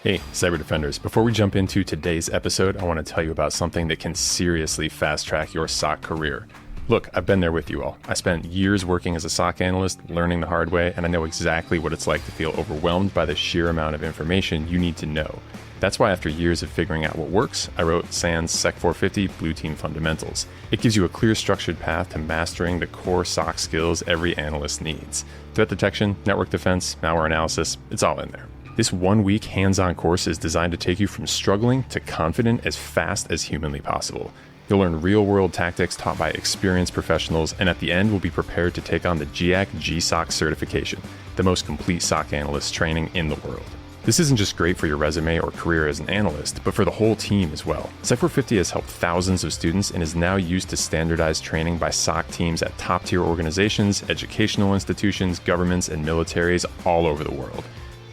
Hey, Cyber Defenders. Before we jump into today's episode, I want to tell you about something that can seriously fast-track your SOC career. Look, I've been there with you all. I spent years working as a SOC analyst, learning the hard way, and I know exactly what it's like to feel overwhelmed by the sheer amount of information you need to know. That's why after years of figuring out what works, I wrote SANS SEC450 Blue Team Fundamentals. It gives you a clear, structured path to mastering the core SOC skills every analyst needs. Threat detection, network defense, malware analysis, it's all in there. This one-week hands-on course is designed to take you from struggling to confident as fast as humanly possible. You'll learn real-world tactics taught by experienced professionals, and at the end, we'll be prepared to take on the GIAC GSOC certification, the most complete SOC analyst training in the world. This isn't just great for your resume or career as an analyst, but for the whole team as well. SEC450 has helped thousands of students and is now used to standardize training by SOC teams at top-tier organizations, educational institutions, governments, and militaries all over the world.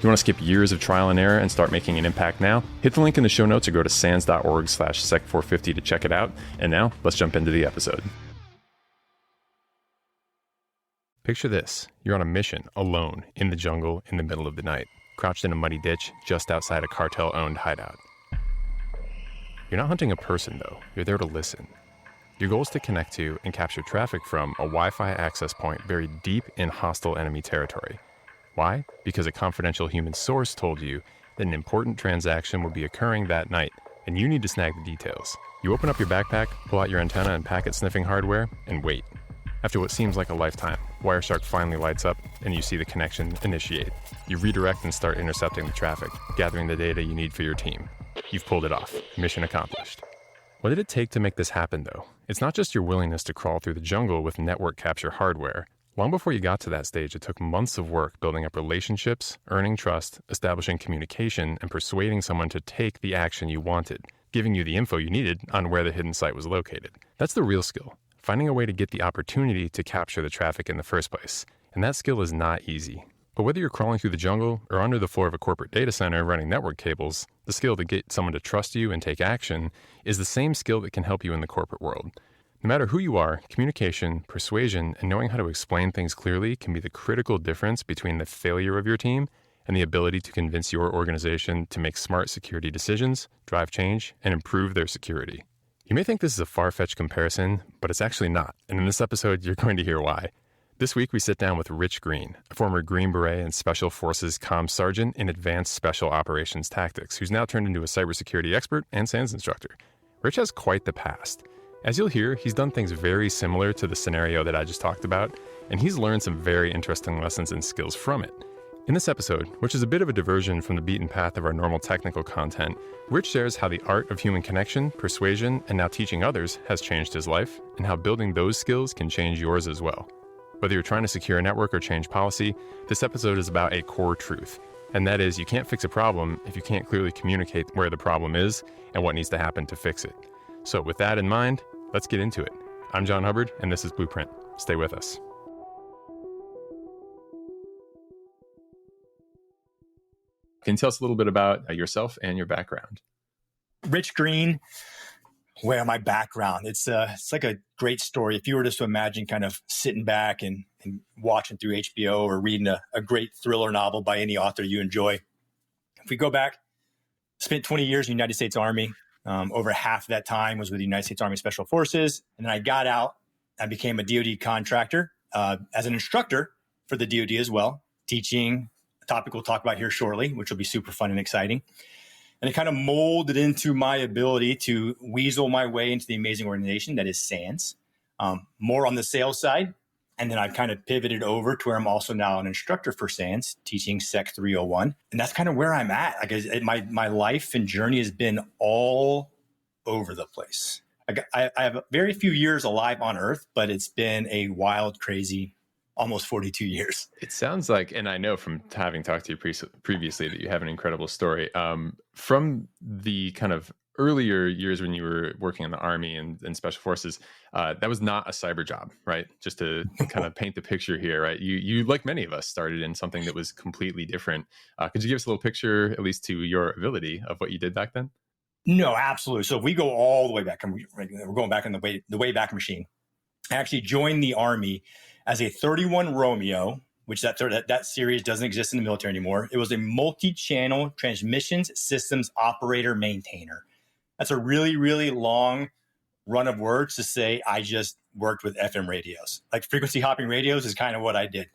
You want to skip years of trial and error and start making an impact now? Hit the link in the show notes or go to sans.org/sec450 to check it out. And now, let's jump into the episode. Picture this. You're on a mission, alone, in the jungle, in the middle of the night, crouched in a muddy ditch just outside a cartel-owned hideout. You're not hunting a person, though. You're there to listen. Your goal is to connect to and capture traffic from a Wi-Fi access point buried deep in hostile enemy territory. Why? Because a confidential human source told you that an important transaction will be occurring that night, and you need to snag the details. You open up your backpack, pull out your antenna and packet-sniffing hardware, and wait. After what seems like a lifetime, Wireshark finally lights up, and you see the connection initiate. You redirect and start intercepting the traffic, gathering the data you need for your team. You've pulled it off. Mission accomplished. What did it take to make this happen, though? It's not just your willingness to crawl through the jungle with network capture hardware. Long before you got to that stage, it took months of work building up relationships, earning trust, establishing communication, and persuading someone to take the action you wanted, giving you the info you needed on where the hidden site was located. That's the real skill, finding a way to get the opportunity to capture the traffic in the first place. And that skill is not easy. But whether you're crawling through the jungle or under the floor of a corporate data center running network cables, the skill to get someone to trust you and take action is the same skill that can help you in the corporate world. No matter who you are, communication, persuasion, and knowing how to explain things clearly can be the critical difference between the failure of your team and the ability to convince your organization to make smart security decisions, drive change, and improve their security. You may think this is a far-fetched comparison, but it's actually not. And in this episode, you're going to hear why. This week, we sit down with Rich Greene, a former Green Beret and Special Forces Comm Sergeant in Advanced Special Operations Tactics, who's now turned into a cybersecurity expert and SANS instructor. Rich has quite the past. As you'll hear, he's done things very similar to the scenario that I just talked about, and he's learned some very interesting lessons and skills from it. In this episode, which is a bit of a diversion from the beaten path of our normal technical content, Rich shares how the art of human connection, persuasion, and now teaching others has changed his life, and how building those skills can change yours as well. Whether you're trying to secure a network or change policy, this episode is about a core truth, and that is you can't fix a problem if you can't clearly communicate where the problem is and what needs to happen to fix it. So with that in mind, let's get into it. I'm John Hubbard, and this is Blueprint. Stay with us. Can you tell us a little bit about yourself and your background? Rich Greene, well, my background, it's like a great story. If you were just to imagine kind of sitting back and watching through HBO or reading a great thriller novel by any author you enjoy. If we go back, spent 20 years in the United States Army. Over half of that time was with the United States Army Special Forces. And then I got out, I became a DoD contractor as an instructor for the DoD as well, teaching a topic we'll talk about here shortly, which will be super fun and exciting. And it kind of molded into my ability to weasel my way into the amazing organization that is SANS, more on the sales side. And then I kind of pivoted over to where I'm also now an instructor for SANS, teaching SEC301. And that's kind of where I'm at. Like my life and journey has been all over the place. I have very few years alive on Earth, but it's been a wild, crazy, almost 42 years. It sounds like, and I know from having talked to you previously that you have an incredible story. From the kind of earlier years when you were working in the Army and Special Forces, that was not a cyber job, right? Just to kind of paint the picture here, right? You, like many of us, started in something that was completely different. Could you give us a little picture, at least to your ability, of what you did back then? No, absolutely. So if we go all the way back, and we're going back in the way back machine. I actually joined the Army as a 31 Romeo which that series doesn't exist in the military anymore. It was a multi-channel transmissions systems operator maintainer. That's a really, really long run of words to say I just worked with FM radios. Like frequency hopping radios is kind of what I did.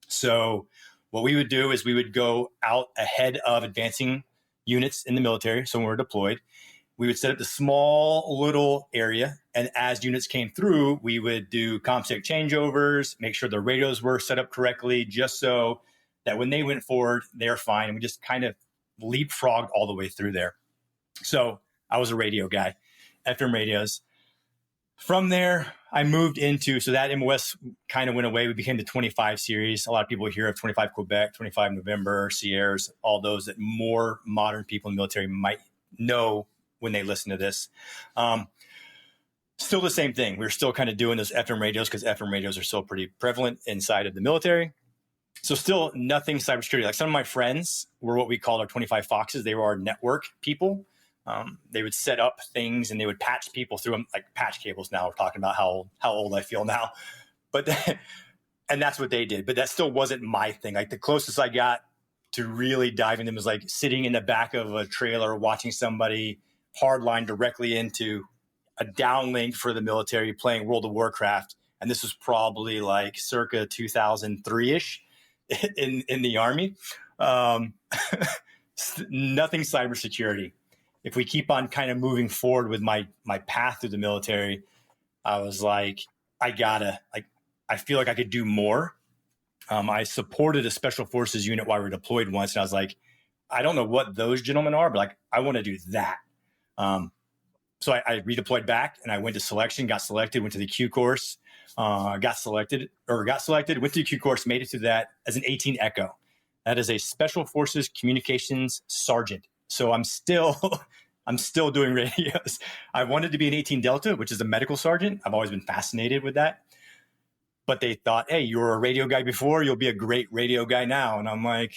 So what we would do is we would go out ahead of advancing units in the military. So when we're deployed, we would set up the small little area. And as units came through, we would do ComSec changeovers, make sure the radios were set up correctly, just so that when they went forward, they're fine. And we just kind of leapfrogged all the way through there. So I was a radio guy, FM radios. From there, I moved into, so that MOS kind of went away. We became the 25 series. A lot of people hear of 25 Quebec, 25 November, Sierras, all those that more modern people in the military might know when they listen to this. Still the same thing. We're still kind of doing those FM radios because FM radios are still pretty prevalent inside of the military. So still nothing cybersecurity. Like some of my friends were what we call our 25 Foxes. They were our network people. They would set up things and they would patch people through them, like patch cables. Now we're talking about how old I feel now, but and that's what they did. But that still wasn't my thing. Like the closest I got to really diving them was like sitting in the back of a trailer, watching somebody hardline directly into a downlink for the military playing World of Warcraft. And this was probably like circa 2003-ish in the Army. Nothing cybersecurity. If we keep on kind of moving forward with my path through the military, I was like, I feel like I could do more. I supported a special forces unit while we were deployed once. And I was like, I don't know what those gentlemen are, but like, I want to do that. So I redeployed back and I went to selection, got selected, went to the Q course, got selected, went to the Q course, made it through that as an 18 Echo. That is a special forces communications sergeant. So I'm still doing radios. I wanted to be an 18 Delta, which is a medical sergeant. I've always been fascinated with that. But they thought, hey, you were a radio guy before, you'll be a great radio guy now. And I'm like,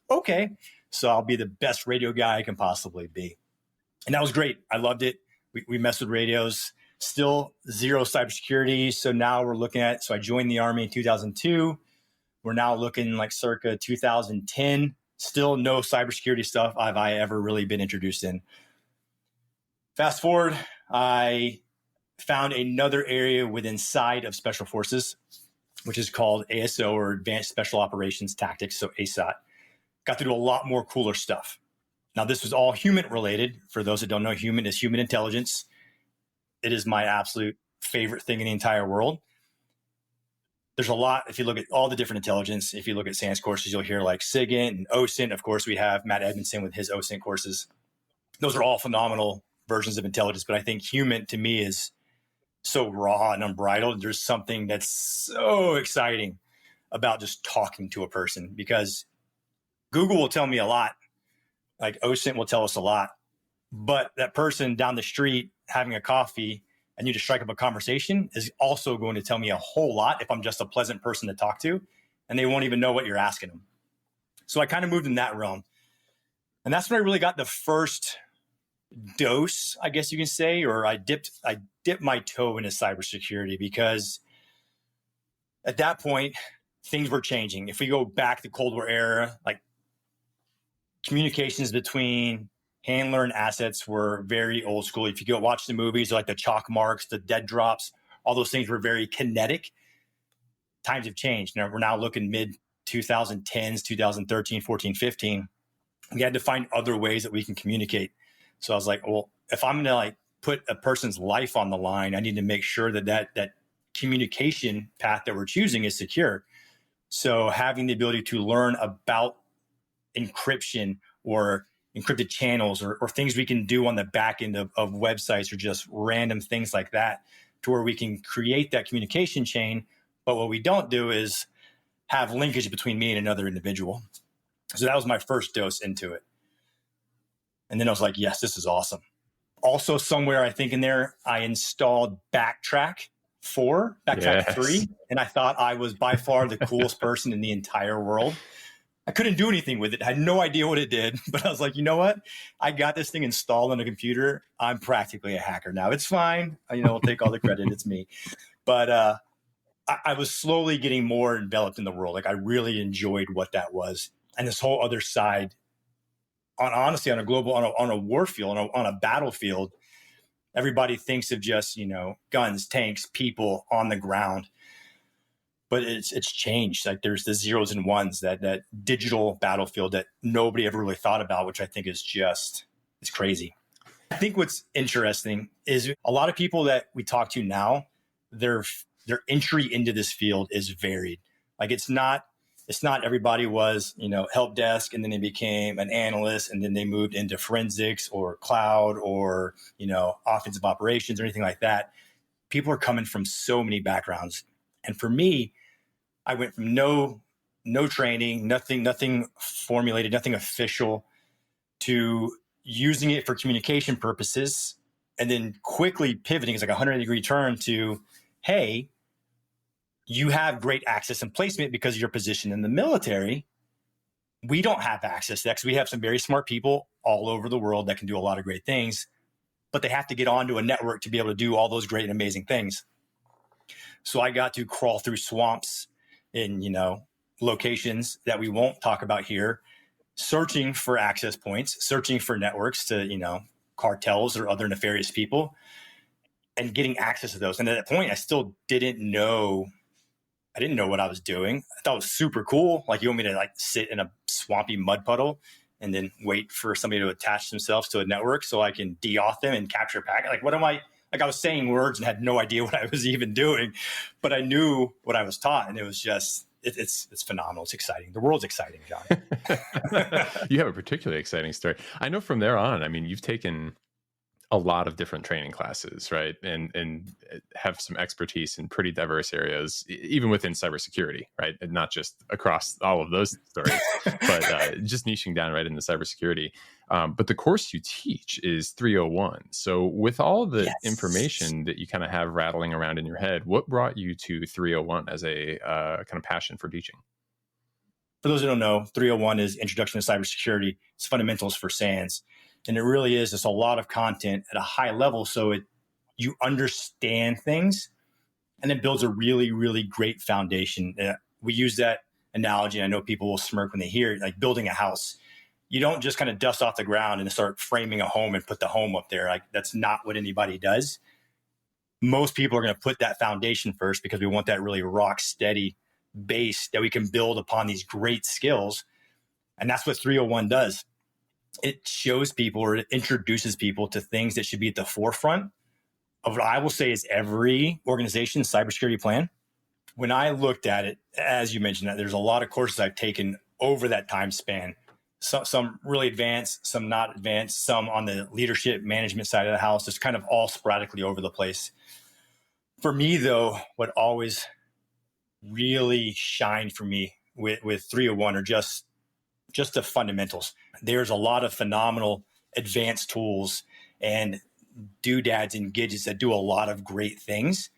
okay. So I'll be the best radio guy I can possibly be. And that was great. I loved it. We messed with radios. Still zero cybersecurity. So now we're looking at, so I joined the Army in 2002. We're now looking like circa 2010. Still no cybersecurity stuff have I ever really been introduced in. Fast forward, I found another area within inside of Special Forces, which is called ASO, or Advanced Special Operations Tactics, so ASOT. Got to do a lot more cooler stuff. Now, this was all human related. For those that don't know, human is human intelligence. It is my absolute favorite thing in the entire world. There's a lot, if you look at all the different intelligence, if you look at SANS courses, you'll hear like SIGINT and OSINT. Of course, we have Matt Edmondson with his OSINT courses. Those are all phenomenal versions of intelligence, but I think human to me is so raw and unbridled. There's something that's so exciting about just talking to a person, because Google will tell me a lot, like OSINT will tell us a lot, but that person down the street having a coffee and you just strike up a conversation is also going to tell me a whole lot if I'm just a pleasant person to talk to, and they won't even know what you're asking them. So I kind of moved in that realm. And that's when I really got the first dose, I guess you can say, or I dipped my toe into cybersecurity, because at that point, things were changing. If we go back to the Cold War era, like communications between handler and assets were very old school. If you go watch the movies, like the chalk marks, the dead drops, all those things were very kinetic. Times have changed. Now we're now looking mid 2010s, 2013, 14, 15. We had to find other ways that we can communicate. So I was like, well, if I'm going to like put a person's life on the line, I need to make sure that communication path that we're choosing is secure. So having the ability to learn about encryption or encrypted channels or things we can do on the back end of websites, or just random things like that, to where we can create that communication chain. But what we don't do is have linkage between me and another individual. So that was my first dose into it. And then I was like, yes, this is awesome. Also, somewhere I think in there, I installed Backtrack 3, and I thought I was by far the coolest person in the entire world. I couldn't do anything with it. I had no idea what it did, but I was like, you know what? I got this thing installed on a computer. I'm practically a hacker now. It's fine. I'll take all the credit. It's me. But I was slowly getting more enveloped in the world. Like I really enjoyed what that was. And this whole other side, honestly, on a global, on a war field, on a battlefield, everybody thinks of just, guns, tanks, people on the ground. But it's changed. Like there's the zeros and ones, that digital battlefield that nobody ever really thought about, which I think is it's crazy. I think what's interesting is a lot of people that we talk to now, their entry into this field is varied. Like it's not everybody was, help desk and then they became an analyst and then they moved into forensics or cloud or, offensive operations or anything like that. People are coming from so many backgrounds. And for me, I went from no training, nothing formulated, nothing official, to using it for communication purposes, and then quickly pivoting. It's like a 180-degree turn to, hey, you have great access and placement because of your position in the military. We don't have access to that because we have some very smart people all over the world that can do a lot of great things, but they have to get onto a network to be able to do all those great and amazing things. So I got to crawl through swamps in, locations that we won't talk about here, searching for access points, searching for networks to, cartels or other nefarious people, and getting access to those. And at that point, I still didn't know what I was doing. I thought it was super cool. Like, you want me to sit in a swampy mud puddle and then wait for somebody to attach themselves to a network so I can de-auth them and capture a packet? Like, what am I? Like, I was saying words and had no idea what I was even doing, but I knew what I was taught, and it was just, it's phenomenal. It's exciting. The world's exciting, John. You have a particularly exciting story. I know from there on, I mean, you've taken a lot of different training classes, right? And have some expertise in pretty diverse areas, even within cybersecurity, right? And not just across all of those stories, but just niching down right into cybersecurity. But the course you teach is 301. So with all the information that you kind of have rattling around in your head, what brought you to 301 as a kind of passion for teaching? For those who don't know, 301 is Introduction to Cybersecurity. It's fundamentals for SANS. And it really is just a lot of content at a high level. So you understand things, and it builds a really, really great foundation. We use that analogy. I know people will smirk when they hear it, like building a house. You don't just kind of dust off the ground and start framing a home and put the home up there. Like, that's not what anybody does. Most people are going to put that foundation first because we want that really rock steady base that we can build upon these great skills. And that's what 301 does. It shows people, or it introduces people to things that should be at the forefront of what I will say is every organization's cybersecurity plan. When I looked at it, as you mentioned, that there's a lot of courses I've taken over that time span. Some really advanced, some not advanced, some on the leadership management side of the house, just kind of all sporadically over the place. For me, though, what always really shined for me with 301 are just the fundamentals. There's a lot of phenomenal advanced tools and doodads and gadgets that do a lot of great things.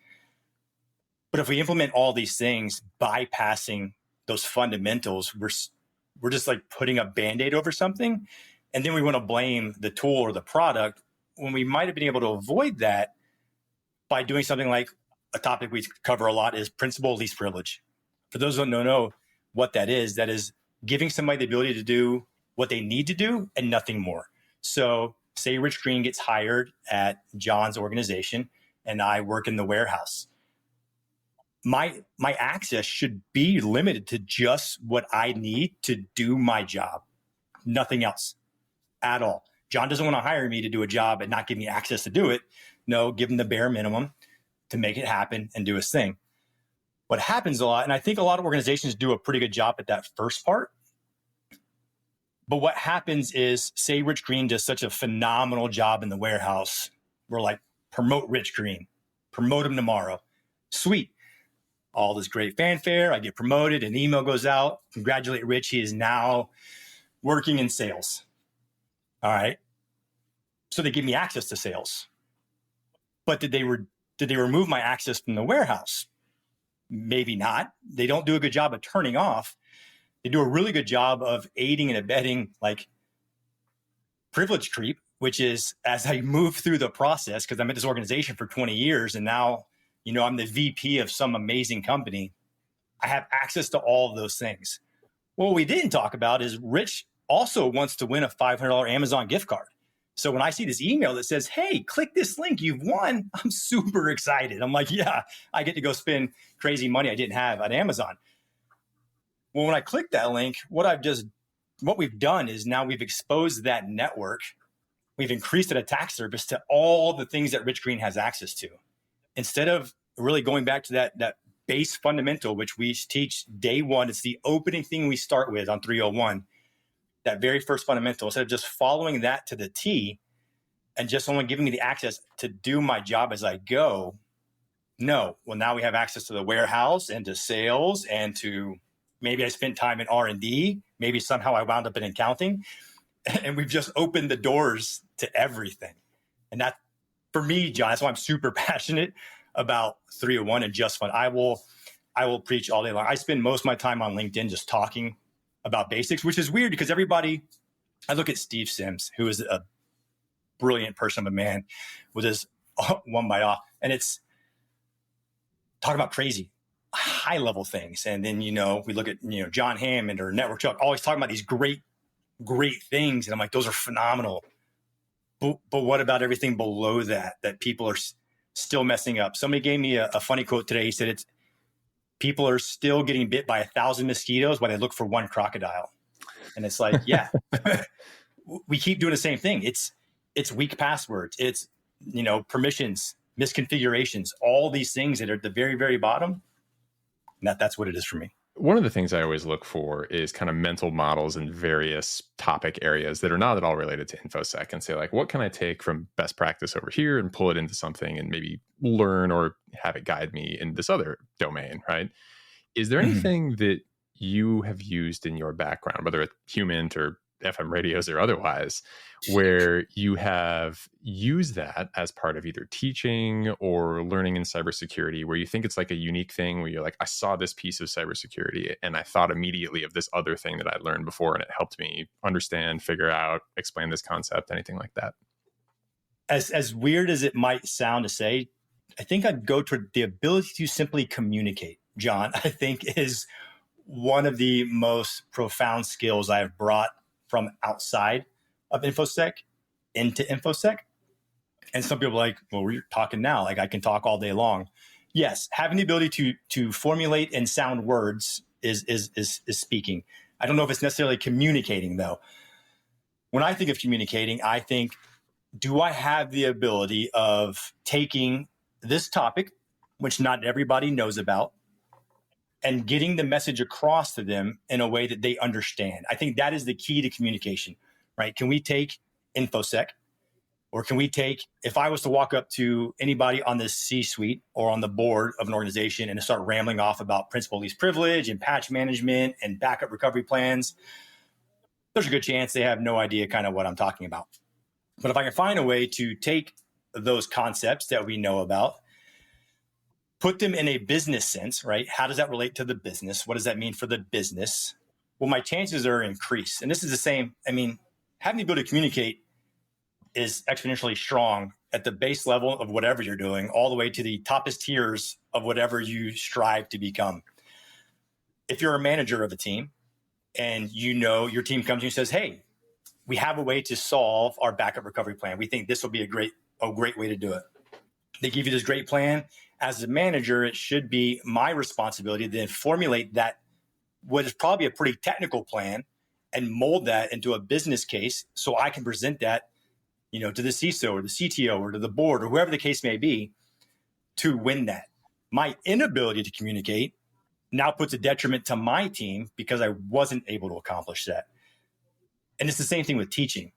But if we implement all these things, bypassing those fundamentals, we're just like putting a Band-Aid over something. And then we want to blame the tool or the product when we might have been able to avoid that by doing something like a topic we cover a lot is principal least privilege. For those who don't know what that is giving somebody the ability to do what they need to do and nothing more. So say Rich Greene gets hired at John's organization and I work in the warehouse. My access should be limited to just what I need to do my job, nothing else at all. John doesn't want to hire me to do a job and not give me access to do it. No, give him the bare minimum to make it happen and do his thing. What happens a lot, and I think a lot of organizations do a pretty good job at that first part. But what happens is, say Rich Greene does such a phenomenal job in the warehouse. We're like, promote Rich Greene, promote him tomorrow. Sweet. All this great fanfare. I get promoted. An email goes out. Congratulate Rich. He is now working in sales. All right. So they give me access to sales. But did they remove my access from the warehouse? Maybe not. They don't do a good job of turning off. They do a really good job of aiding and abetting like privilege creep, which is as I move through the process, because I'm at this organization for 20 years and now I'm the VP of some amazing company. I have access to all of those things. What we didn't talk about is Rich also wants to win a $500 Amazon gift card. So when I see this email that says, hey, click this link, you've won, I'm super excited. I'm like, yeah, I get to go spend crazy money I didn't have at Amazon. Well, when I click that link, what we've done is now we've exposed that network. We've increased an attack surface to all the things that Rich Greene has access to. Instead of really going back to that base fundamental, which we teach day one, it's the opening thing we start with on 301, that very first fundamental, instead of just following that to the T and just only giving me the access to do my job as I go. No, well, now we have access to the warehouse and to sales and to maybe I spent time in R&D. Maybe somehow I wound up in accounting. And we've just opened the doors to everything. And that, for me, John, that's why I'm super passionate about 301 and Just Fun. I will preach all day long. I spend most of my time on LinkedIn just talking about basics, which is weird because I look at Steve Sims, who is a brilliant person of a man with his one bite off. And it's talking about crazy high level things. And then, we look at, John Hammond or Network Chuck, always talking about these great things. And I'm like, those are phenomenal. But what about everything below that people are still messing up? Somebody gave me a funny quote today. He said, people are still getting bit by 1,000 mosquitoes while they look for one crocodile. And it's like, yeah, we keep doing the same thing. It's weak passwords. It's, permissions, misconfigurations, all these things that are at the very, very bottom. And that's what it is for me. One of the things I always look for is kind of mental models in various topic areas that are not at all related to InfoSec and say, like, what can I take from best practice over here and pull it into something and maybe learn or have it guide me in this other domain, right? Is there anything that you have used in your background, whether it's human or FM radios or otherwise, where you have used that as part of either teaching or learning in cybersecurity, where you think it's like a unique thing where you're like, I saw this piece of cybersecurity and I thought immediately of this other thing that I learned before and it helped me understand, figure out, explain this concept, anything like that? As weird as it might sound to say, I think I'd go toward the ability to simply communicate, John, I think is one of the most profound skills I have brought from outside of InfoSec into InfoSec. And some people are like, well, we're talking now. Like I can talk all day long. Yes, having the ability to formulate and sound words is speaking. I don't know if it's necessarily communicating though. When I think of communicating, I think, do I have the ability of taking this topic, which not everybody knows about, and getting the message across to them in a way that they understand? I think that is the key to communication, right? Can we take InfoSec, or can we take, if I was to walk up to anybody on the C-suite or on the board of an organization and start rambling off about principal least privilege and patch management and backup recovery plans, there's a good chance they have no idea kind of what I'm talking about. But if I can find a way to take those concepts that we know about, put them in a business sense, right? How does that relate to the business? What does that mean for the business? Well, my chances are increased. And this is the same. I mean, having the ability to communicate is exponentially strong at the base level of whatever you're doing, all the way to the toppest tiers of whatever you strive to become. If you're a manager of a team and your team comes to you and says, hey, we have a way to solve our backup recovery plan. We think this will be a great way to do it. They give you this great plan. As a manager, it should be my responsibility to then formulate that, what is probably a pretty technical plan, and mold that into a business case so I can present that, to the CISO or the CTO or to the board or whoever the case may be to win that. My inability to communicate now puts a detriment to my team because I wasn't able to accomplish that. And it's the same thing with teaching.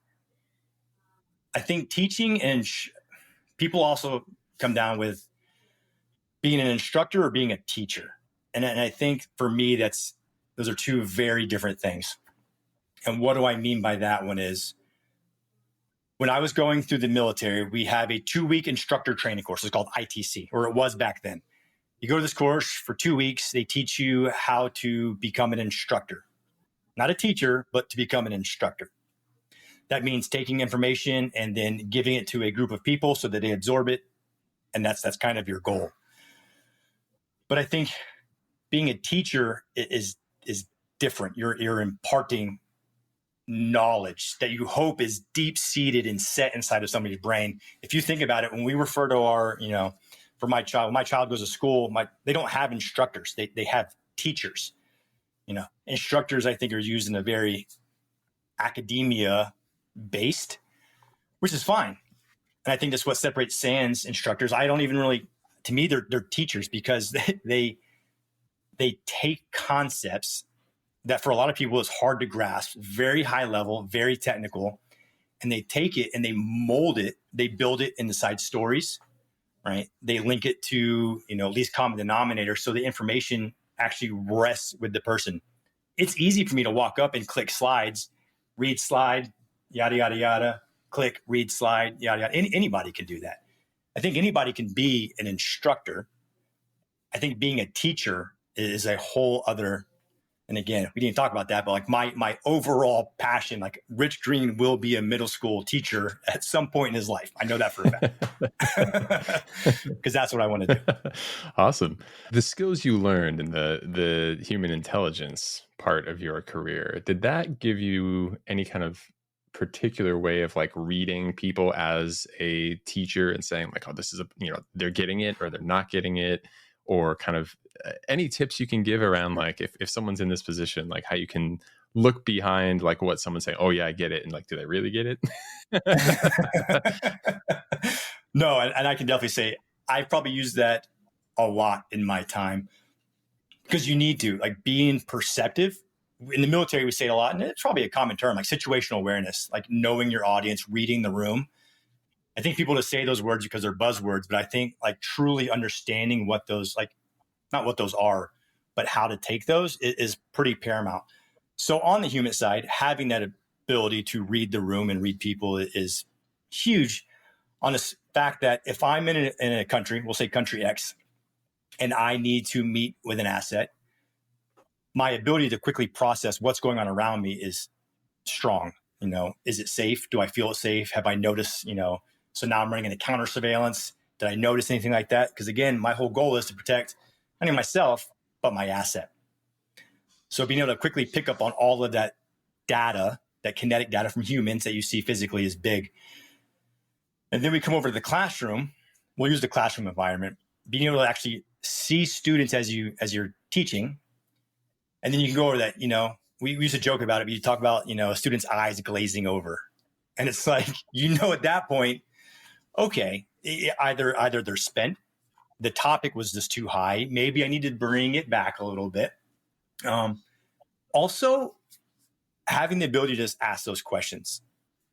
I think teaching and people also come down with being an instructor or being a teacher. And I think for me, those are two very different things. And what do I mean by that one is, when I was going through the military, we have a 2-week instructor training course. It's called ITC, or it was back then. You go to this course for 2 weeks. They teach you how to become an instructor, not a teacher, but to become an instructor. That means taking information and then giving it to a group of people so that they absorb it. And that's kind of your goal. But I think being a teacher is different. You're imparting knowledge that you hope is deep seated and set inside of somebody's brain. If you think about it, when we refer to our, for my child, when my child goes to school, they don't have instructors. They have teachers. Instructors, I think, are used in a very academia based, which is fine. And I think that's what separates SANS instructors. I don't even really, to me, they're teachers, because they take concepts that for a lot of people is hard to grasp, very high level, very technical, and they take it and they mold it. They build it inside stories, right? They link it to, least common denominator, so the information actually rests with the person. It's easy for me to walk up and click slides, read slide, yada, yada, yada, click, read slide, yada, yada. Anybody can do that. I think anybody can be an instructor. I think being a teacher is a whole other. And again, we didn't talk about that, but like my overall passion, like Rich Greene will be a middle school teacher at some point in his life. I know that for a fact, because that's what I want to do. Awesome. The skills you learned in the human intelligence part of your career, did that give you any kind of particular way of like reading people as a teacher and saying like, oh, this is they're getting it or they're not getting it? Or kind of any tips you can give around like if someone's in this position, like how you can look behind like what someone's saying, oh yeah, I get it. And like, do they really get it? No, and I can definitely say I've probably used that a lot in my time, because you need to, like, being perceptive. In the military, we say it a lot, and it's probably a common term, like situational awareness, like knowing your audience, reading the room. I think people just say those words because they're buzzwords, but I think like truly understanding what those, like, not what those are, but how to take those is pretty paramount. So on the human side, having that ability to read the room and read people is huge, on the fact that if I'm in a country, we'll say country X, and I need to meet with an asset, my ability to quickly process what's going on around me is strong. Is it safe? Do I feel it safe? Have I noticed, so now I'm running into counter surveillance. Did I notice anything like that? Because again, my whole goal is to protect not only myself, but my asset. So being able to quickly pick up on all of that data, that kinetic data from humans that you see physically, is big. And then we come over to the classroom. We'll use the classroom environment, being able to actually see students as you're teaching. And then you can go over that, we used to joke about it, but you talk about, a student's eyes glazing over. And it's like, at that point, okay, either they're spent, the topic was just too high. Maybe I need to bring it back a little bit. Also, having the ability to just ask those questions.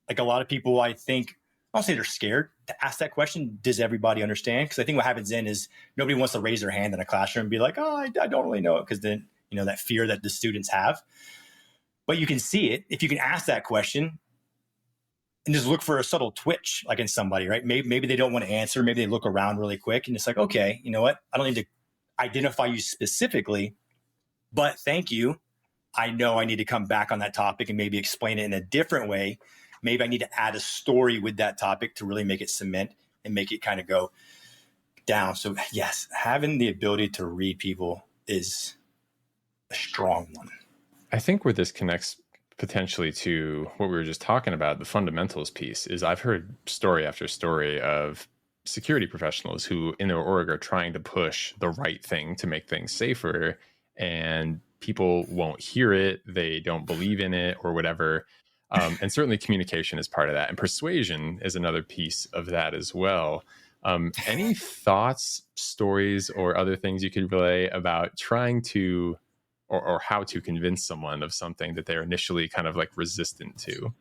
Like a lot of people, I think, I'll say they're scared to ask that question. Does everybody understand? Because I think what happens then is nobody wants to raise their hand in a classroom and be like, oh, I don't really know it. Because then, that fear that the students have. But you can see it if you can ask that question and just look for a subtle twitch, like in somebody, right? Maybe they don't want to answer. Maybe they look around really quick and it's like, okay, you know what? I don't need to identify you specifically, but thank you. I know I need to come back on that topic and maybe explain it in a different way. Maybe I need to add a story with that topic to really make it cement and make it kind of go down. So yes, having the ability to read people is a strong one. I think where this connects potentially to what we were just talking about, the fundamentals piece, is I've heard story after story of security professionals who in their org are trying to push the right thing to make things safer, and people won't hear it, they don't believe in it or whatever. And certainly communication is part of that. And persuasion is another piece of that as well. Any thoughts, stories, or other things you could relay about trying to or how to convince someone of something that they're initially kind of like resistant to?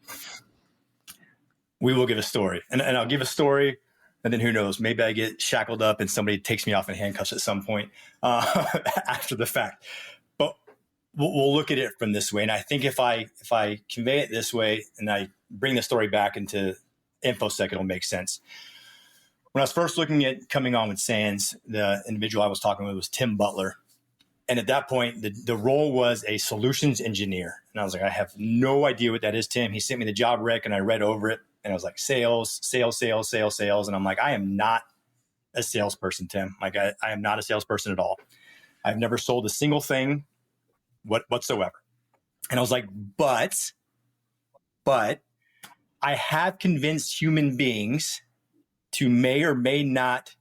We will give a story, and I'll give a story, and then who knows, maybe I get shackled up and somebody takes me off in handcuffs at some point after the fact. But we'll look at it from this way. And I think if I convey it this way and I bring the story back into Infosec, it'll make sense. When I was first looking at coming on with SANS, the individual I was talking with was Tim Butler. And at that point, the role was a solutions engineer. And I was like, I have no idea what that is, Tim. He sent me the job rec and I read over it. And I was like, sales. And I'm like, I am not a salesperson, Tim. Like I am not a salesperson at all. I've never sold a single thing whatsoever. And I was like, but I have convinced human beings to may or may not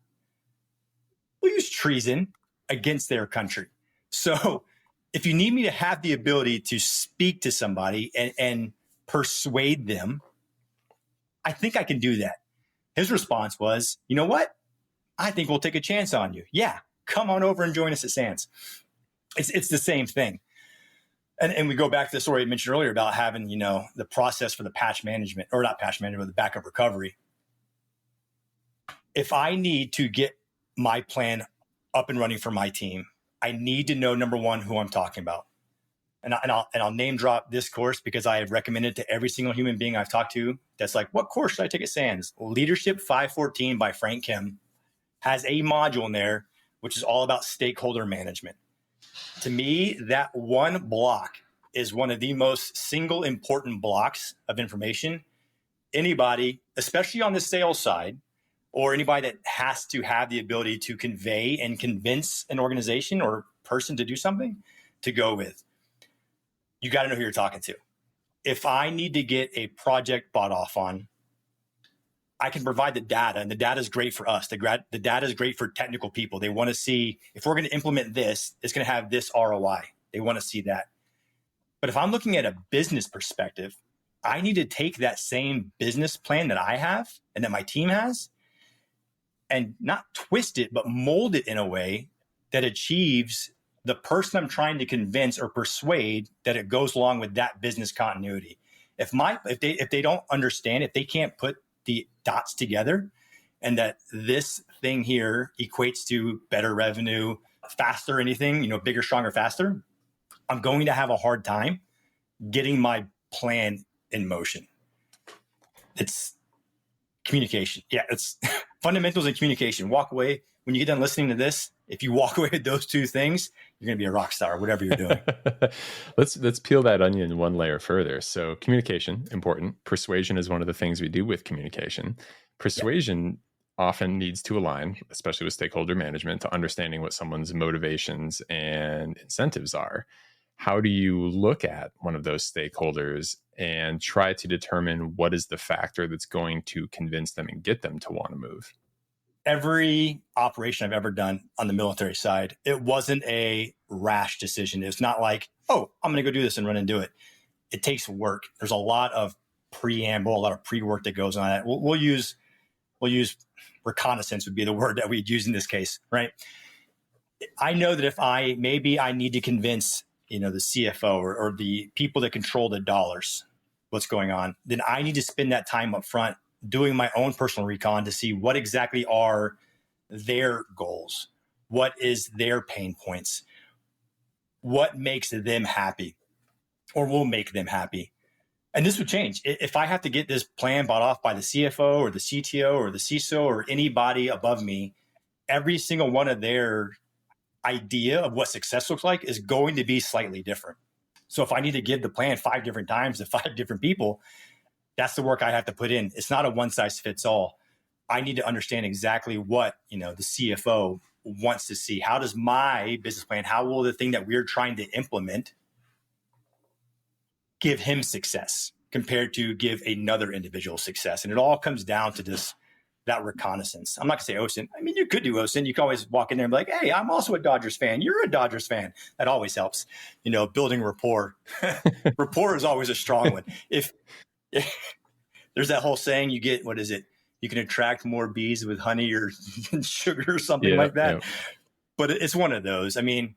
use treason against their country. So if you need me to have the ability to speak to somebody and persuade them, I think I can do that. His response was, you know what? I think we'll take a chance on you. Yeah, come on over and join us at SANS. It's the same thing. And we go back to the story I mentioned earlier about having, the process for the patch management, or not patch management, but the backup recovery. If I need to get my plan up and running for my team, I need to know, number one, who I'm talking about. And I'll name drop this course because I have recommended to every single human being I've talked to that's like, what course should I take at SANS? Leadership 514 by Frank Kim has a module in there, which is all about stakeholder management. To me, that one block is one of the most single important blocks of information anybody, especially on the sales side, or anybody that has to have the ability to convey and convince an organization or person to do something, to go with. You got to know who you're talking to. If I need to get a project bought off on, I can provide the data, and the data is great for us. The data is great for technical people. They want to see, if we're going to implement this, it's going to have this ROI. They want to see that. But if I'm looking at a business perspective, I need to take that same business plan that I have and that my team has and not twist it, but mold it in a way that achieves the person I'm trying to convince or persuade that it goes along with that business continuity. If they don't understand, if they can't put the dots together and that this thing here equates to better revenue, faster, anything, bigger, stronger, faster, I'm going to have a hard time getting my plan in motion. It's communication. Yeah, it's fundamentals in communication. Walk away. When you get done listening to this, if you walk away with those two things, you're going to be a rock star, whatever you're doing. Let's peel that onion one layer further. So communication, important. Persuasion is one of the things we do with communication. Persuasion often needs to align, especially with stakeholder management, to understanding what someone's motivations and incentives are. How do you look at one of those stakeholders and try to determine what is the factor that's going to convince them and get them to want to move? Every operation I've ever done on the military side, it wasn't a rash decision. It's not like, oh, I'm going to go do this and run and do it. It takes work. There's a lot of preamble, a lot of pre-work that goes on it. We'll use reconnaissance would be the word that we'd use in this case, right? I know that if I need to convince, the CFO or the people that control the dollars, what's going on, then I need to spend that time up front doing my own personal recon to see what exactly are their goals, what is their pain points, what makes them happy or will make them happy. And this would change. If I have to get this plan bought off by the CFO or the CTO or the CISO or anybody above me, every single one of their idea of what success looks like is going to be slightly different. So if I need to give the plan 5 different times to 5 different people, that's the work I have to put in. It's not a one size fits all. I need to understand exactly what, the CFO wants to see. How does my business plan, how will the thing that we're trying to implement give him success compared to give another individual success? And it all comes down to that reconnaissance. I'm not gonna say OSINT. I mean, you could do OSINT. You can always walk in there and be like, hey, I'm also a Dodgers fan. You're a Dodgers fan. That always helps, building rapport. Rapport is always a strong one. If there's that whole saying, you get, what is it? You can attract more bees with honey or sugar or something like that. Yeah. But it's one of those. I mean,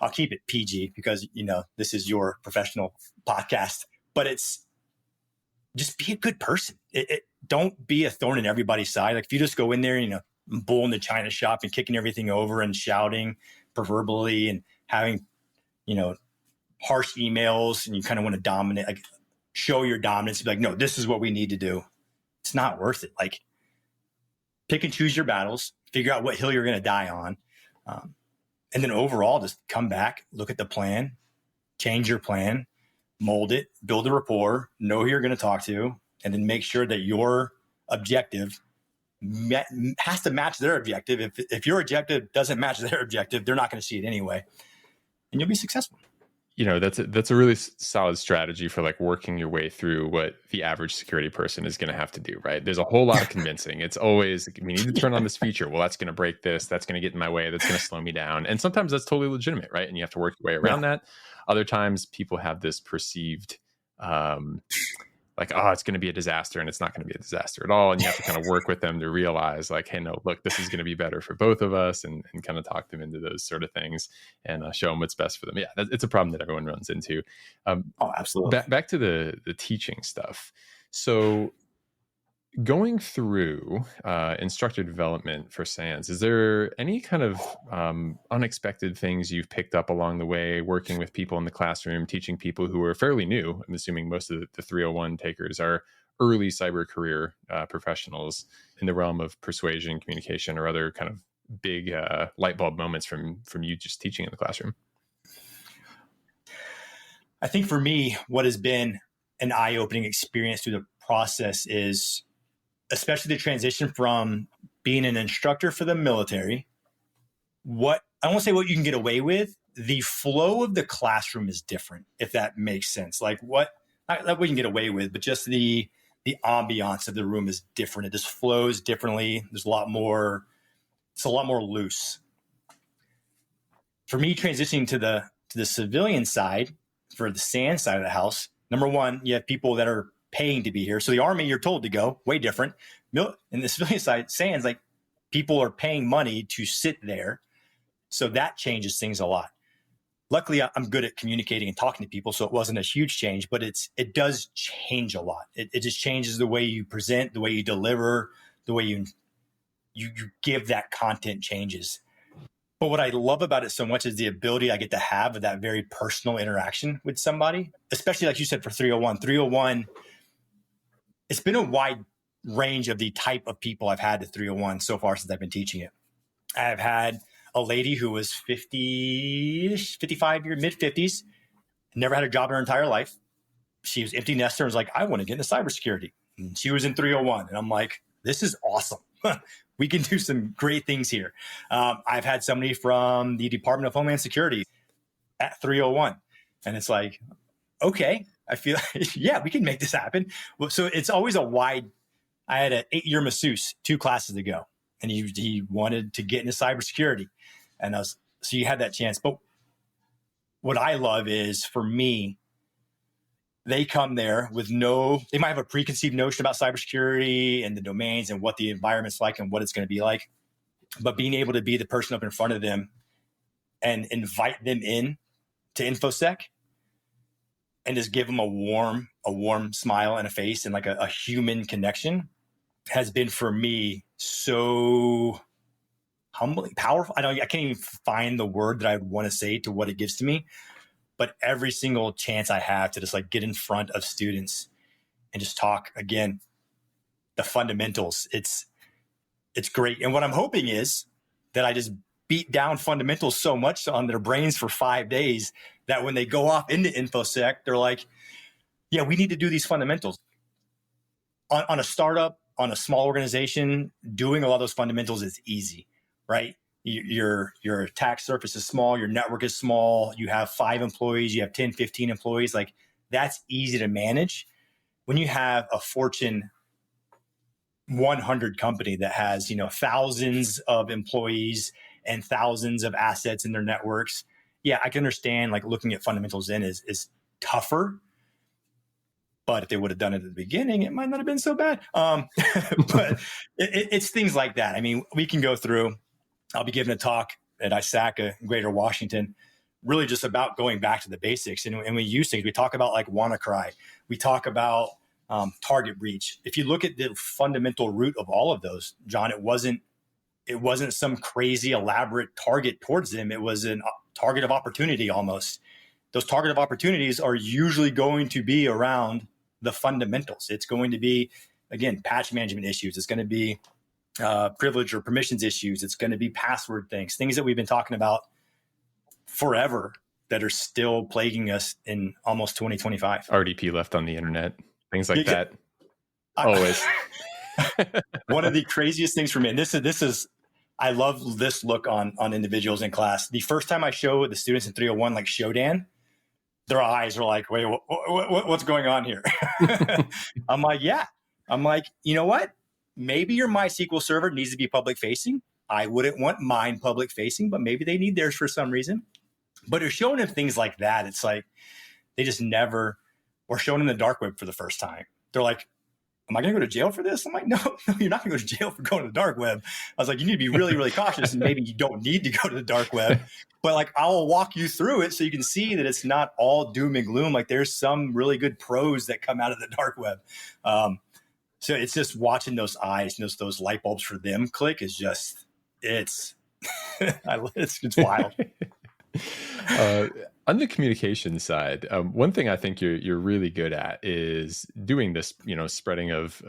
I'll keep it PG because, this is your professional podcast, but it's just be a good person. Don't be a thorn in everybody's side. Like if you just go in there, bull in the china shop and kicking everything over and shouting proverbially and having, harsh emails and you kind of want to dominate, like show your dominance, be like, no, this is what we need to do. It's not worth it. Like pick and choose your battles, figure out what hill you're going to die on. And then overall, just come back, look at the plan, change your plan, mold it, build a rapport, know who you're going to talk to, and then make sure that your objective has to match their objective. If your objective doesn't match their objective, they're not going to see it anyway, and you'll be successful. That's a really solid strategy for like working your way through what the average security person is going to have to do, right? There's a whole lot of convincing. It's always, we need to turn on this feature. Well, that's going to break this. That's going to get in my way. That's going to slow me down. And sometimes that's totally legitimate, right? And you have to work your way around that. Other times people have this perceived, like, oh, it's going to be a disaster, and it's not going to be a disaster at all. And you have to kind of work with them to realize like, hey, no, look, this is going to be better for both of us, and kind of talk them into those sort of things and show them what's best for them. Yeah, it's a problem that everyone runs into. Oh, absolutely. Back to the teaching stuff. So going through instructor development for SANS, is there any kind of unexpected things you've picked up along the way, working with people in the classroom, teaching people who are fairly new? I'm assuming most of the 301 takers are early cyber career professionals in the realm of persuasion, communication, or other kind of big light bulb moments from you just teaching in the classroom. I think for me, what has been an eye-opening experience through the process is especially the transition from being an instructor for the military. I don't want to say what you can get away with. The flow of the classroom is different, if that makes sense. Like not what you can get away with, but just the ambiance of the room is different. It just flows differently. It's a lot more loose. For me, transitioning to the civilian side, for the SANS side of the house, number one, you have people that are paying to be here. So the Army, you're told to go, way different. In the civilian side, SANS, like, people are paying money to sit there. So that changes things a lot. Luckily, I'm good at communicating and talking to people, so it wasn't a huge change, but it does change a lot. It just changes the way you present, the way you deliver, the way you give that content changes. But what I love about it so much is the ability I get to have of that very personal interaction with somebody, especially like you said for 301. 301, it's been a wide range of the type of people I've had at 301 so far since I've been teaching it. I've had a lady who was 55 years, mid-50s, never had a job in her entire life. She was empty nester and was like, I want to get into cybersecurity. And she was in 301. And I'm like, this is awesome. We can do some great things here. I've had somebody from the Department of Homeland Security at 301. And it's like, okay, I feel yeah, we can make this happen. Well, so it's always I had an 8-year masseuse, 2 classes ago, and he wanted to get into cybersecurity. And so you had that chance. But what I love is, for me, they come there with they might have a preconceived notion about cybersecurity and the domains and what the environment's like and what it's going to be like. But being able to be the person up in front of them and invite them in to Infosec and just give them a warm smile and a face and like a human connection has been, for me, so humbling, powerful. I can't even find the word that I would want to say to what it gives to me. But every single chance I have to just like get in front of students and just talk again, the fundamentals, it's great. And what I'm hoping is that I just beat down fundamentals so much on their brains for 5 days that when they go off into Infosec, they're like, yeah, we need to do these fundamentals. On a startup, on a small organization, doing a lot of those fundamentals is easy, right? Your attack surface is small, your network is small, you have 5 employees, you have 10, 15 employees. Like, that's easy to manage. When you have a Fortune 100 company that has, thousands of employees and thousands of assets in their networks, yeah, I can understand like looking at fundamentals is tougher. But if they would have done it at the beginning, it might not have been so bad. But it's things like that. I mean, we can go through. I'll be giving a talk at ISACA in Greater Washington, really just about going back to the basics. And we use things. We talk about like WannaCry. We talk about target breach. If you look at the fundamental root of all of those, John, it wasn't some crazy elaborate target towards them. It was a target of opportunity almost. Those target of opportunities are usually going to be around the fundamentals. It's going to be, again, patch management issues. It's going to be privilege or permissions issues. It's going to be password things that we've been talking about forever that are still plaguing us in almost 2025. RDP left on the internet, things like that. Always. One of the craziest things for me, and this is, I love this look on individuals in class. The first time I show the students in 301, like Shodan, their eyes are like, wait, what's going on here? I'm like, yeah. I'm like, you know what? Maybe your MySQL server needs to be public facing. I wouldn't want mine public facing, but maybe they need theirs for some reason. But it's showing them things like that. It's like they just never, or showing them the dark web for the first time. They're like, am I going to go to jail for this? I'm like, no, you're not going to go to jail for going to the dark web. I was like, you need to be really, really cautious, and maybe you don't need to go to the dark web. But like, I'll walk you through it so you can see that it's not all doom and gloom. Like there's some really good pros that come out of the dark web. So it's just watching those eyes, those light bulbs for them click is just, it's wild. On the communication side, one thing I think you're really good at is doing this, spreading of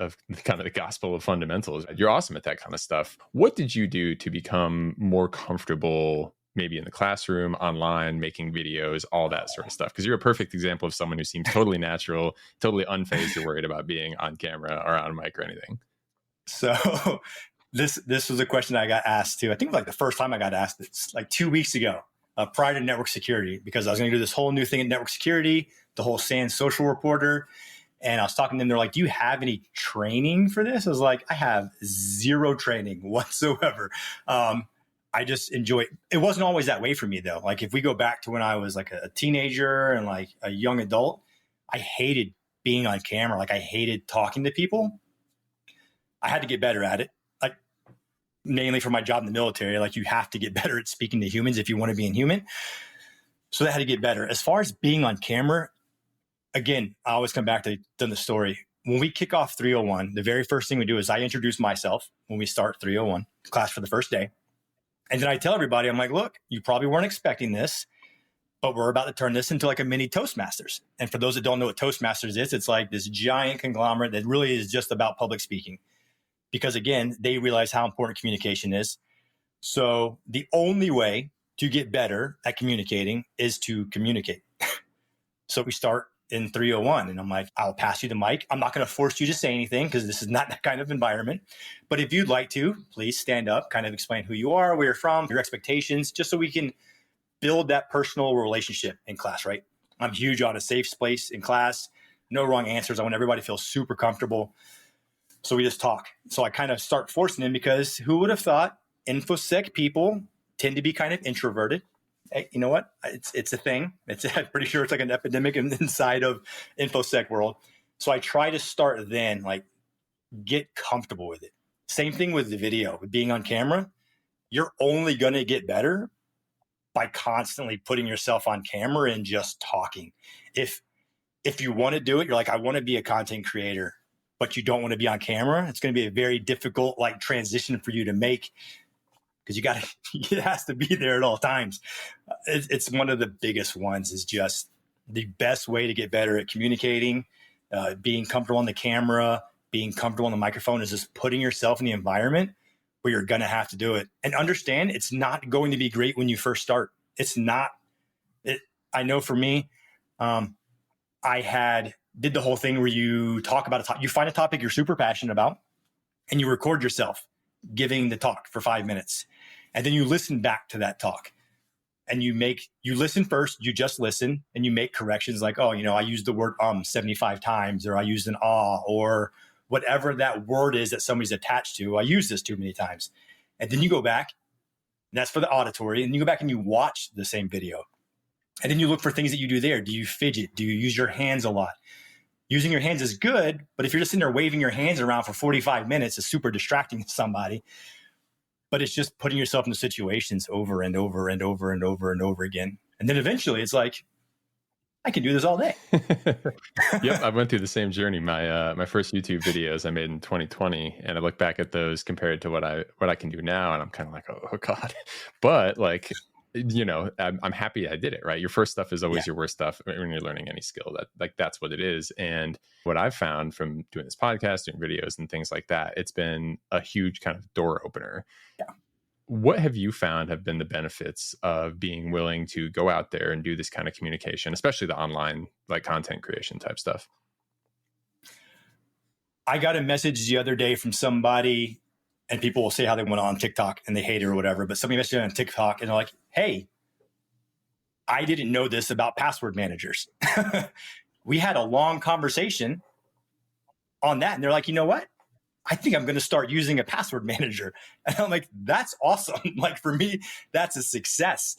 kind of the gospel of fundamentals. You're awesome at that kind of stuff. What did you do to become more comfortable, maybe in the classroom, online, making videos, all that sort of stuff? Because you're a perfect example of someone who seems totally natural, totally unfazed or worried about being on camera or on mic or anything. So this was a question I got asked too. I think like the first time I got asked, it's like 2 weeks ago. Prior to network security, because I was going to do this whole new thing in network security, the whole SAN social reporter. And I was talking to them. They're like, do you have any training for this? I was like, I have zero training whatsoever. I just enjoy it. It wasn't always that way for me though. Like if we go back to when I was like a teenager and like a young adult, I hated being on camera. Like I hated talking to people. I had to get better at it. Mainly for my job in the military, like you have to get better at speaking to humans if you want to be a human. So that had to get better. As far as being on camera, again, I always come back to the story. When we kick off 301, the very first thing we do is I introduce myself when we start 301 class for the first day. And then I tell everybody, I'm like, look, you probably weren't expecting this, but we're about to turn this into like a mini Toastmasters. And for those that don't know what Toastmasters is, it's like this giant conglomerate that really is just about public speaking. Because again, they realize how important communication is. So the only way to get better at communicating is to communicate. So we start in 301 and I'm like, I'll pass you the mic. I'm not going to force you to say anything because this is not that kind of environment. But if you'd like to, please stand up, kind of explain who you are, where you're from, your expectations, just so we can build that personal relationship in class, right? I'm huge on a safe space in class. No wrong answers. I want everybody to feel super comfortable. So we just talk. So I kind of start forcing them because who would have thought Infosec people tend to be kind of introverted? Hey, you know what? It's a thing. I'm pretty sure it's like an epidemic inside of Infosec world. So I try to start then, like get comfortable with it. Same thing with the video, with being on camera. You're only going to get better by constantly putting yourself on camera and just talking. If you want to do it, you're like, I want to be a content creator, but you don't want to be on camera, it's going to be a very difficult like transition for you to make because it has to be there at all times. It's one of the biggest ones is just the best way to get better at communicating, being comfortable on the camera, being comfortable on the microphone is just putting yourself in the environment where you're going to have to do it. And understand it's not going to be great when you first start. It's not. I know for me, I did the whole thing where you talk about a topic, you find a topic you're super passionate about and you record yourself giving the talk for 5 minutes. And then you listen back to that talk and you listen first, you just listen and you make corrections like, oh, I used the word 75 times, or I used an or whatever that word is that somebody's attached to. I use this too many times. And then you go back, and that's for the auditory. And you go back and you watch the same video. And then you look for things that you do there. Do you fidget? Do you use your hands a lot? Using your hands is good, but if you're just sitting there waving your hands around for 45 minutes, it's super distracting to somebody. But it's just putting yourself into situations over and over and over and over and over again. And then eventually it's like, I can do this all day. Yep, I went through the same journey. My first YouTube videos I made in 2020, and I look back at those compared to what I can do now, and I'm kind of like, oh God. But like, I'm happy I did it, right? Your first stuff is always your worst stuff when you're learning any skill. That's what it is. And what I've found from doing this podcast, doing videos and things like that, it's been a huge kind of door opener. Yeah. What have you found have been the benefits of being willing to go out there and do this kind of communication, especially the online like content creation type stuff? I got a message the other day from somebody, and people will say how they went on TikTok and they hate it or whatever, but somebody messaged me on TikTok and they're like, hey, I didn't know this about password managers. We had a long conversation on that. And they're like, you know what? I think I'm going to start using a password manager. And I'm like, that's awesome. Like for me, that's a success.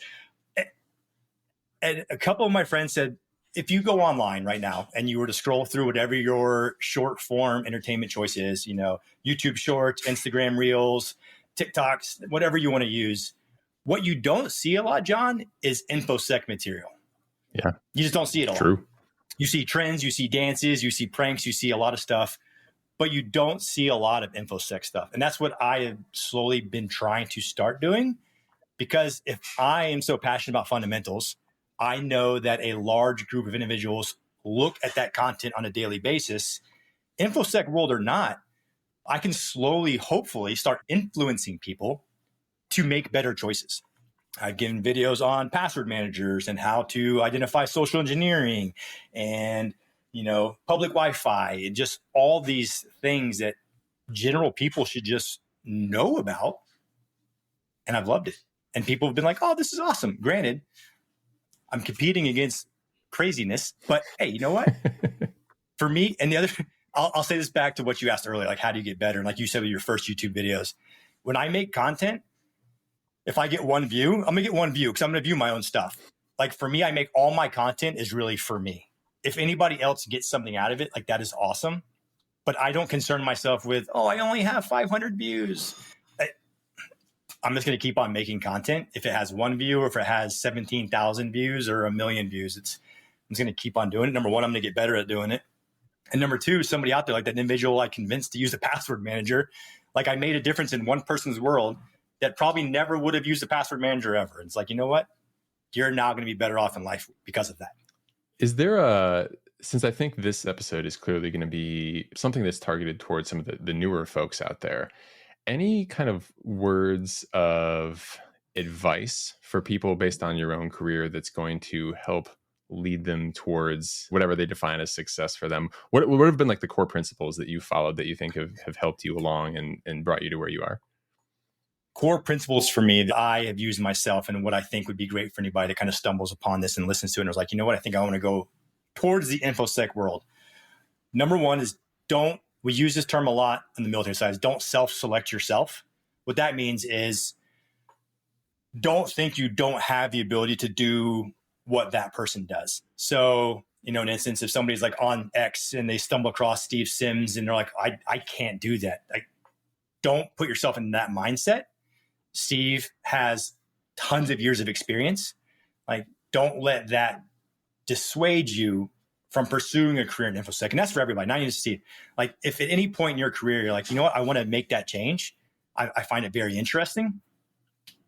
And a couple of my friends said, if you go online right now and you were to scroll through whatever your short form entertainment choice is, YouTube Shorts, Instagram Reels, TikToks, whatever you want to use, what you don't see a lot, John, is Infosec material. Yeah. You just don't see it a lot. True. You see trends, you see dances, you see pranks, you see a lot of stuff, but you don't see a lot of Infosec stuff. And that's what I have slowly been trying to start doing, because if I am so passionate about fundamentals, I know that a large group of individuals look at that content on a daily basis. Infosec world or not, I can slowly, hopefully, start influencing people to make better choices. I've given videos on password managers and how to identify social engineering and, public Wi-Fi and just all these things that general people should just know about. And I've loved it. And people have been like, oh, this is awesome. Granted, I'm competing against craziness, but hey, you know what? For me, and the other, I'll say this back to what you asked earlier, like how do you get better? And like you said with your first YouTube videos, when I make content, if I get one view, I'm gonna get one view because I'm gonna view my own stuff. Like for me, I make all my content is really for me. If anybody else gets something out of it, like that is awesome. But I don't concern myself with, oh, I only have 500 views. I'm just going to keep on making content. If it has one view or if it has 17,000 views or 1 million views, I'm just going to keep on doing it. Number one, I'm going to get better at doing it. And number two, somebody out there like that individual I convinced to use a password manager, like I made a difference in one person's world that probably never would have used a password manager ever. It's like, you know what? You're now going to be better off in life because of that. Is there since I think this episode is clearly going to be something that's targeted towards some of the newer folks out there, any kind of words of advice for people based on your own career that's going to help lead them towards whatever they define as success for them? What have been like the core principles that you followed that you think have helped you along and brought you to where you are? Core principles for me that I have used myself and what I think would be great for anybody that kind of stumbles upon this and listens to it and is like, you know what, I think I want to go towards the InfoSec world. Number one is we use this term a lot on the military side, don't self-select yourself. What that means is don't think you don't have the ability to do what that person does. So, in an instance, if somebody's like on X and they stumble across Steve Sims and they're like, I can't do that. Like, don't put yourself in that mindset. Steve has tons of years of experience. Like, don't let that dissuade you from pursuing a career in InfoSec. And that's for everybody, not even Steve. Like, if at any point in your career, you're like, you know what, I want to make that change. I find it very interesting.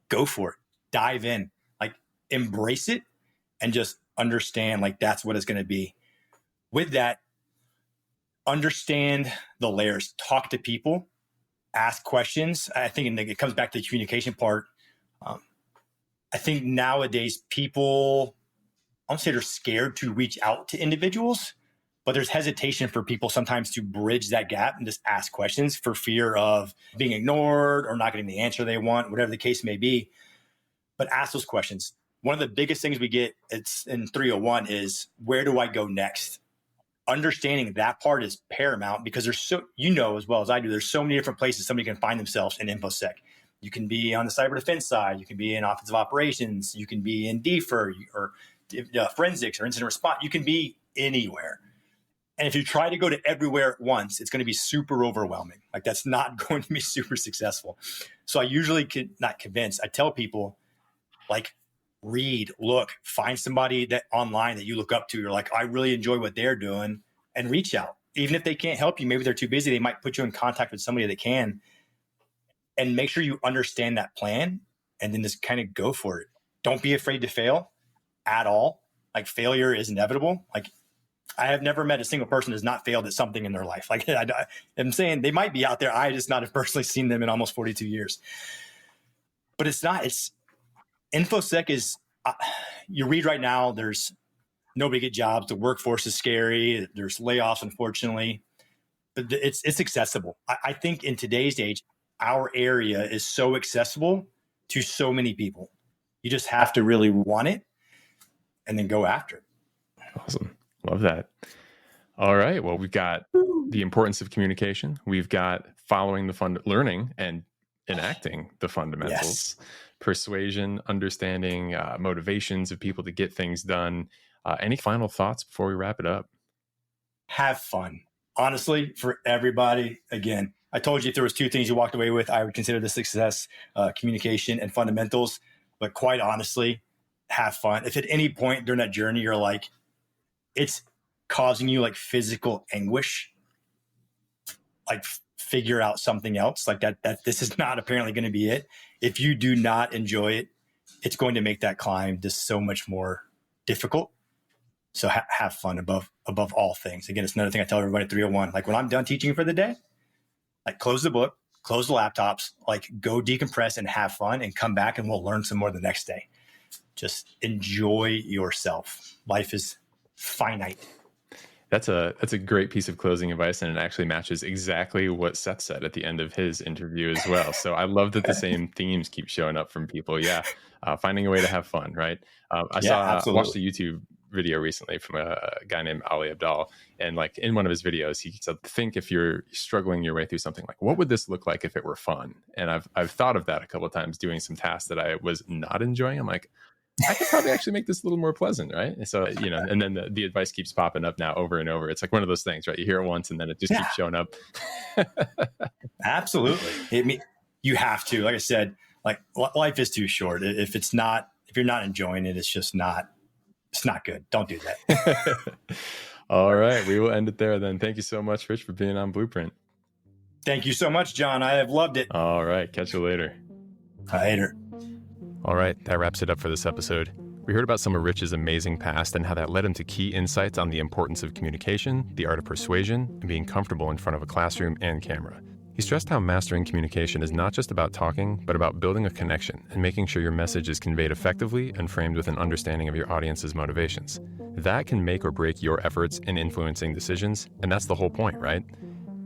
Go for it. Dive in. Like, embrace it and just understand, like, that's what it's going to be. With that, understand the layers. Talk to people. Ask questions. I think it comes back to the communication part. I think nowadays people, I don't say they're scared to reach out to individuals, but there's hesitation for people sometimes to bridge that gap and just ask questions for fear of being ignored or not getting the answer they want, whatever the case may be. But ask those questions. One of the biggest things we get it's in 301 is, where do I go next? Understanding that part is paramount because there's as well as I do, there's so many different places somebody can find themselves in InfoSec. You can be on the cyber defense side. You can be in offensive operations. You can be in DFIR or forensics or incident response. You can be anywhere. And if you try to go to everywhere at once, it's going to be super overwhelming. Like, that's not going to be super successful. So I usually not convince. I tell people, like, read, look, find somebody that online that you look up to. You're like, I really enjoy what they're doing, and reach out. Even if they can't help you, maybe they're too busy, they might put you in contact with somebody that can. And make sure you understand that plan and then just kind of go for it. Don't be afraid to fail at all. Like, failure is inevitable. Like, I have never met a single person who's not failed at something in their life. Like, I'm saying they might be out there. I just not have personally seen them in almost 42 years. But InfoSec is, you read right now, there's nobody get jobs. The workforce is scary. There's layoffs, unfortunately. It's accessible. I think in today's age, our area is so accessible to so many people. You just have to really want it and then go after it. Awesome. Love that. All right. Well, we've got the importance of communication. We've got following the learning and enacting the fundamentals, persuasion, understanding motivations of people to get things done. Any final thoughts before we wrap it up? Have fun. Honestly, for everybody, again, I told you if there was two things you walked away with, I would consider the success, communication and fundamentals. But quite honestly, have fun. If at any point during that journey, you're like, it's causing you like physical anguish, like figure out something else like that this is not apparently going to be it. If you do not enjoy it, it's going to make that climb just so much more difficult. So have fun above all things. Again, it's another thing I tell everybody at 301. Like when I'm done teaching for the day, like close the book, close the laptops, like go decompress and have fun and come back and we'll learn some more the next day. Just enjoy yourself. Life is finite. That's a great piece of closing advice, and it actually matches exactly what Seth said at the end of his interview as well. So I love that the same themes keep showing up from people. Yeah, finding a way to have fun, right? I watched a YouTube video recently from a guy named Ali Abdal, and like in one of his videos, he said, "Think if you're struggling your way through something, like what would this look like if it were fun?" And I've thought of that a couple of times doing some tasks that I was not enjoying. I'm like, I could probably actually make this a little more pleasant, right? So, and then the advice keeps popping up now over and over. It's like one of those things, right? You hear it once and then it just keeps showing up. Absolutely. You have to, like I said, like life is too short. If you're not enjoying it, it's not good. Don't do that. All right. We will end it there then. Thank you so much, Rich, for being on Blueprint. Thank you so much, John. I have loved it. All right. Catch you later. Later. All right, that wraps it up for this episode. We heard about some of Rich's amazing past and how that led him to key insights on the importance of communication, the art of persuasion, and being comfortable in front of a classroom and camera. He stressed how mastering communication is not just about talking, but about building a connection and making sure your message is conveyed effectively and framed with an understanding of your audience's motivations. That can make or break your efforts in influencing decisions, and that's the whole point, right?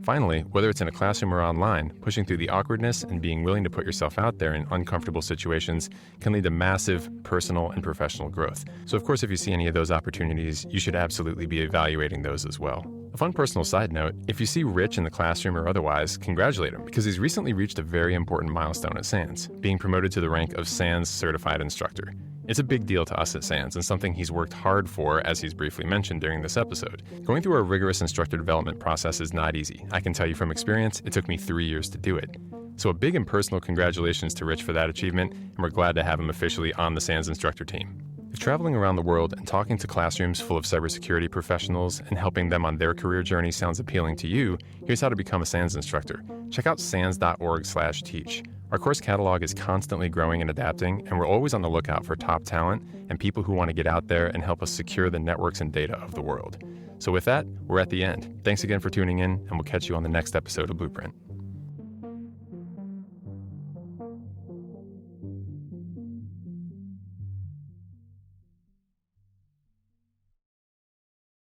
Finally, whether it's in a classroom or online, pushing through the awkwardness and being willing to put yourself out there in uncomfortable situations can lead to massive personal and professional growth. So of course, if you see any of those opportunities, you should absolutely be evaluating those as well. A fun personal side note, if you see Rich in the classroom or otherwise, congratulate him because he's recently reached a very important milestone at SANS, being promoted to the rank of SANS Certified Instructor. It's a big deal to us at SANS and something he's worked hard for, as he's briefly mentioned during this episode. Going through a rigorous instructor development process is not easy. I can tell you from experience, it took me 3 years to do it. So a big and personal congratulations to Rich for that achievement, and we're glad to have him officially on the SANS instructor team. If traveling around the world and talking to classrooms full of cybersecurity professionals and helping them on their career journey sounds appealing to you, here's how to become a SANS instructor. Check out sans.org/teach. Our course catalog is constantly growing and adapting, and we're always on the lookout for top talent and people who want to get out there and help us secure the networks and data of the world. So with that, we're at the end. Thanks again for tuning in, and we'll catch you on the next episode of Blueprint.